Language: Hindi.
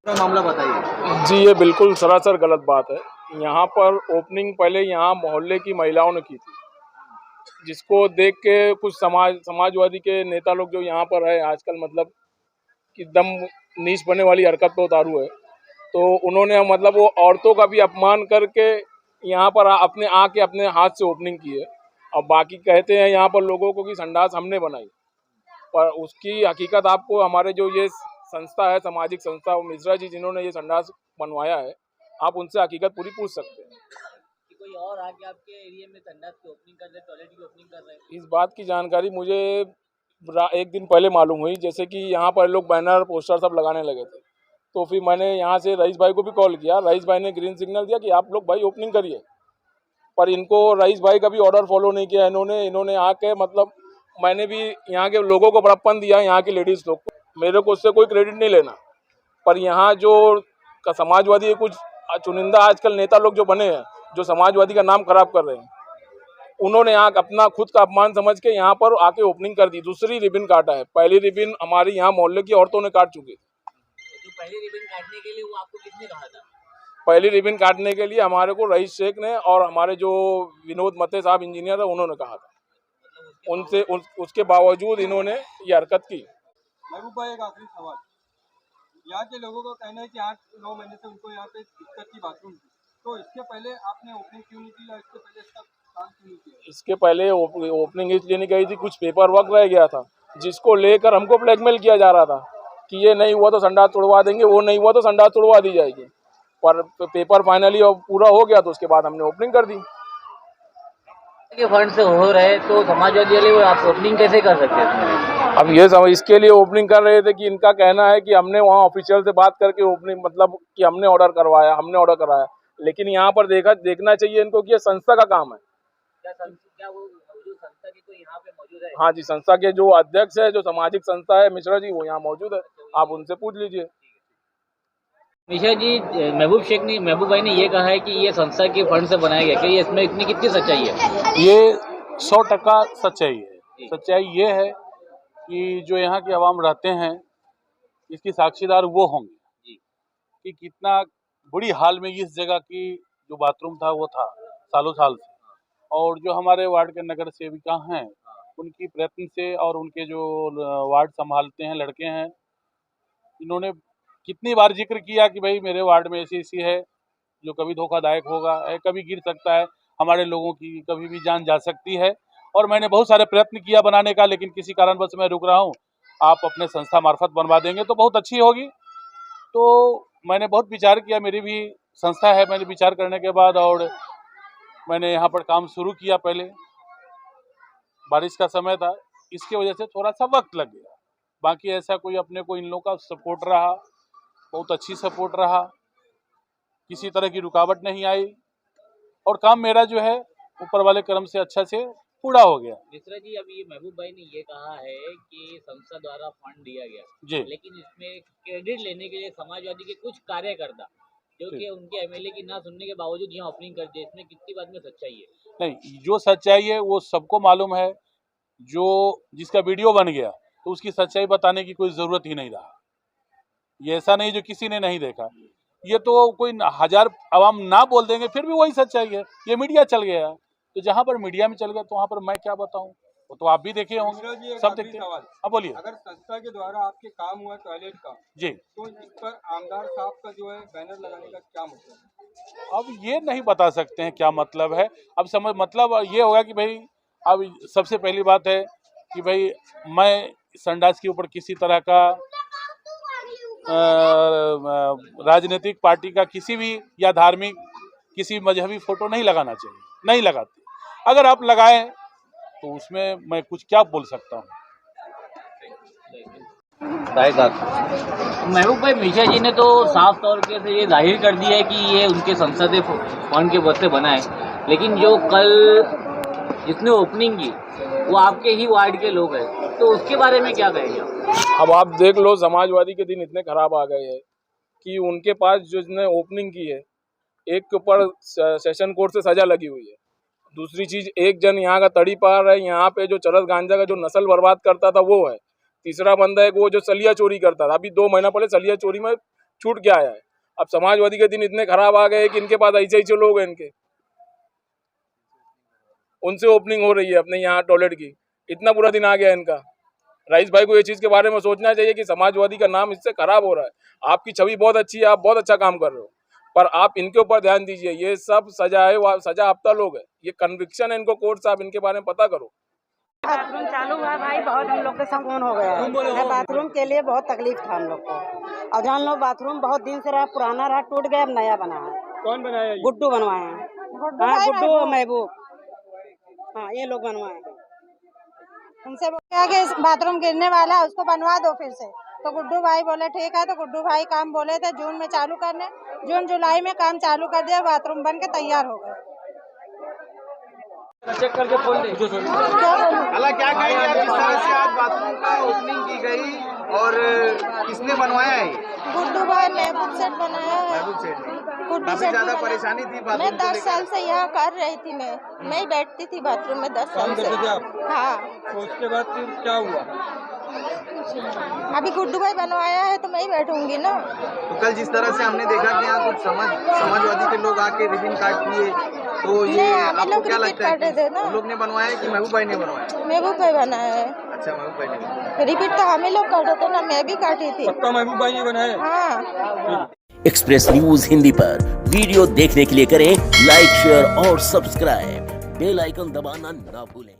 पूरा मामला बताइए। जी, ये बिल्कुल सरासर गलत बात है। यहाँ पर ओपनिंग पहले यहाँ मोहल्ले की महिलाओं ने की थी, जिसको देख के कुछ समाजवादी के नेता लोग जो यहाँ पर है आजकल, मतलब कि एकदम नीच बनने वाली हरकत पे उतारू है। तो उन्होंने मतलब वो औरतों का भी अपमान करके यहाँ पर अपने आके अपने हाथ से ओपनिंग की है। और बाकी कहते हैं यहाँ पर लोगों को कि संडास हमने बनाई, पर उसकी हकीकत आपको हमारे जो ये संस्था है, सामाजिक संस्था, वो मिश्रा जी जिन्होंने ये संडास बनवाया है, आप उनसे हकीकत पूरी पूछ सकते हैं। कि कोई और आके आपके एरिया में संडास की ओपनिंग कर रहे, टॉयलेट की ओपनिंग कर रहे हैं? इस बात की जानकारी मुझे एक दिन पहले मालूम हुई, जैसे कि यहाँ पर लोग बैनर पोस्टर सब लगाने लगे थे। तो फिर मैंने यहाँ से रईस भाई को भी कॉल किया, रईस भाई ने ग्रीन सिग्नल दिया कि आप लोग भाई ओपनिंग करिए, पर इनको रईस भाई का भी ऑर्डर फॉलो नहीं किया इन्होंने आके, मतलब मैंने भी यहाँ के लोगों को बड़प्पन दिया, यहाँ की लेडीज़ लोग को, मेरे को उससे कोई क्रेडिट नहीं लेना। पर यहाँ जो समाजवादी कुछ चुनिंदा आजकल नेता लोग जो बने हैं, जो समाजवादी का नाम खराब कर रहे हैं, उन्होंने यहाँ अपना खुद का अपमान समझ के यहाँ पर आके ओपनिंग कर दी। दूसरी रिबन काटा है, पहली रिबन हमारी यहाँ मोहल्ले की औरतों ने काट चुकी। तो पहली रिबन काटने के लिए वो आपको किसने कहा था? पहली रिबन काटने के लिए हमारे को रईस शेख ने और हमारे जो विनोद मते साहब इंजीनियर है उन्होंने कहा था। उसके बावजूद इन्होंने ये हरकत की। महबूब भाई, एक आखिरी सवाल। यहाँ के लोगों का कहना है कि 8-9 महीने से उनको यहाँ पे दिक्कत थी बाथरूम की, तो इसके पहले आपने ओपनिंग क्यों नहीं की या इसके पहले इसका काम क्यों नहीं किया? इसके पहले ओपनिंग इसलिए नहीं गई थी, कुछ पेपर वर्क रह गया था, जिसको लेकर हमको ब्लैकमेल किया जा रहा था कि ये नहीं हुआ तो संडास तोड़वा देंगे, वो नहीं हुआ तो संडास तोड़वा दी जाएगी। पर पेपर फाइनली पूरा हो गया तो उसके बाद हमने ओपनिंग कर दी। के फंड से हो रहे तो समाजवादी वाले वो आप ओपनिंग कैसे कर सकते हैं? अब ये समझ इसके लिए ओपनिंग कर रहे थे कि इनका कहना है कि हमने वहाँ ऑफिशियल से बात करके ओपनिंग, मतलब कि हमने ऑर्डर कराया। लेकिन यहाँ पर देखना चाहिए इनको कि ये संस्था का काम है। क्या वो जो संस्था की कोई यहाँ पे मौजूद है? हाँ जी, संस्था के जो अध्यक्ष है, जो सामाजिक संस्था है मिश्रा जी, वो यहाँ मौजूद है, आप उनसे पूछ लीजिए। मिश्रा जी, महबूब भाई ने ये कहा है कि ये संस्था के फंड से बनाया गया, कि इसमें इतनी कितनी सच्चाई है? ये 100% सच्चाई है। सच्चाई ये है कि जो यहाँ के अवाम रहते हैं, इसकी साक्षीदार वो होंगे कि कितना बुरी हाल में इस जगह की जो बाथरूम था वो था सालों साल से। और जो हमारे वार्ड के नगर सेविका हैं, उनकी प्रयत्न से और उनके जो वार्ड संभालते हैं लड़के हैं, इन्होंने कितनी बार जिक्र किया कि भाई मेरे वार्ड में ऐसी है जो कभी धोखादायक होगा, कभी गिर सकता है, हमारे लोगों की कभी भी जान जा सकती है। और मैंने बहुत सारे प्रयत्न किया बनाने का, लेकिन किसी कारणवश मैं रुक रहा हूँ। आप अपने संस्था मार्फत बनवा देंगे तो बहुत अच्छी होगी। तो मैंने बहुत विचार किया, मेरी भी संस्था है, मैंने विचार करने के बाद और मैंने यहाँ पर काम शुरू किया। पहले बारिश का समय था, इसकी वजह से थोड़ा सा वक्त लग गया। बाकी ऐसा कोई अपने को इन लोगों का सपोर्ट रहा, बहुत अच्छी सपोर्ट रहा, किसी तरह की रुकावट नहीं आई और काम मेरा जो है ऊपर वाले कर्म से अच्छा से पूरा हो गया। मिश्रा जी, अभी महबूब भाई ने ये कहा है कि संस्था द्वारा फंड दिया गया जी, लेकिन इसमें क्रेडिट लेने के लिए समाजवादी के कुछ कार्यकर्ता जो कि उनके एमएलए की ना सुनने के बावजूद यहाँ ओपनिंग कर दिए, इसमें कितनी बात में सच्चाई है? नहीं, जो सच्चाई है वो सबको मालूम है। जो जिसका वीडियो बन गया तो उसकी सच्चाई बताने की कोई जरूरत ही नहीं रहा। ये ऐसा नहीं जो किसी ने नहीं देखा, ये तो कोई 1000 अवाम ना बोल देंगे फिर भी वही सच्चाई है। ये मीडिया चल गया, तो जहाँ पर मीडिया में चल गया तो वहाँ पर मैं क्या बताऊँ, वो तो आप भी देखे होंगे, सब देखते हैं। अब बोलिए। अगर संस्था के द्वारा आपके काम हुआ टॉयलेट का जी, तो इस पर आमदार साहब का जो है बैनर लगाने का क्या मतलब है? अब ये नहीं बता सकते हैं क्या मतलब है। अब समझ मतलब ये होगा कि भाई, अब सबसे पहली बात है कि भाई मैं संडास के ऊपर किसी तरह का राजनीतिक पार्टी का किसी भी या धार्मिक किसी मजहबी फोटो नहीं लगाना चाहिए, नहीं लगाते। अगर आप लगाएं तो उसमें मैं कुछ क्या बोल सकता हूँ। महबूब भाई, मिश्रा जी ने तो साफ तौर पे से ये जाहिर कर दिया है कि ये उनके संसदीय फंड के वजह से बना है, लेकिन जो कल जिसने ओपनिंग की वो आपके ही वार्ड के लोग हैं, तो उसके बारे में क्या कहेंगे आप? अब आप देख लो, समाजवादी के दिन इतने खराब आ गए हैं कि उनके पास जिसने ओपनिंग की है, एक के ऊपर सेशन कोर्ट से सजा लगी हुई है। दूसरी चीज, एक जन यहाँ का तड़ी पार है, यहाँ पे जो चरस गांजा का जो नस्ल बर्बाद करता था वो है। तीसरा बंदा है वो जो सलिया चोरी करता था, अभी 2 महीना पहले सलिया चोरी में छूट क्या आया है। अब समाजवादी के दिन इतने खराब आ गए कि इनके पास ऐसे ऐसे लोग हैं, इनके उनसे ओपनिंग हो रही है अपने यहाँ टॉयलेट की। इतना बुरा दिन आ गया इनका। रईस भाई को ये चीज़ के बारे में सोचना चाहिए कि समाजवादी का नाम इससे खराब हो रहा है। आपकी छवि बहुत अच्छी है, आप बहुत अच्छा काम कर रहे हो, पर आप इनके ऊपर ध्यान दीजिए। ये सब सजा है, वो सजा आपता लोग है, ये कन्विक्शन है इनको कोर्ट साहब, इनके बारे में पता करो। बाथरूम चालू हुआ भाई, बहुत हम लोग के संग हो गया है। बाथरूम के लिए बहुत तकलीफ था हम लोग को। और जहाँ लोग बाथरूम बहुत दिन से रहा, पुराना रहा, टूट गया, अब नया बना है। कौन बनाया ये? गुड्डू बनवाए हैं। हाँ, गुड्डू और महबूब, हाँ ये लोग बनवाए हैं। उनसे बोला कि बाथरूम गिरने वाला है, उसको बनवा दो फिर से। तो गुड्डू भाई बोले ठीक है। तो गुड्डू भाई काम बोले थे जून में चालू करने, जून जुलाई में काम चालू कर दिया, बाथरूम बन के तैयार हो गए। चेक करके खोल दे। अल्लाह क्या कहेंगे आप, जिस तरह से आज बाथरूम का ओपनिंग की गई और किसने बनवाया है? गुड्डू भाई महबूब सेठ बनाया है। महबूब सेठ ने। गुड्डू काफी सेठ ज्यादा बनाया। परेशानी थी मैं बाथरूम को 10 साल लेकर। से यहाँ कर रही थी। मैं ही बैठती थी बाथरूम में 10 साल काम से। करते थे आप? हाँ। तो उसके बाद फिर क्या हुआ? अभी गुड्डू भाई बनवाया है तो मैं ही बैठूंगी ना। तो कल जिस तरह से हमने देखा कि यहाँ कुछ समाजवादी के लोग आके रिबिन काट दिए, तो ये नहीं, हम आपको लोग क्या रिबिन लगता है काटे थे कि ना। उन लोग ने बनवाया है कि महबूब भाई ने बनवाया? महबूब भाई बनाया है। अच्छा, महबूब भाई ने बनवाया। रिपीट तो हम ही लोग काटे थे ना, मैं भी काटी थी। पक्का महबूब भाई ने बनाया? हाँ। एक्सप्रेस न्यूज हिंदी पर वीडियो देखने के लिए करें लाइक, शेयर और सब्सक्राइब। बेल आइकन दबाना ना भूलें।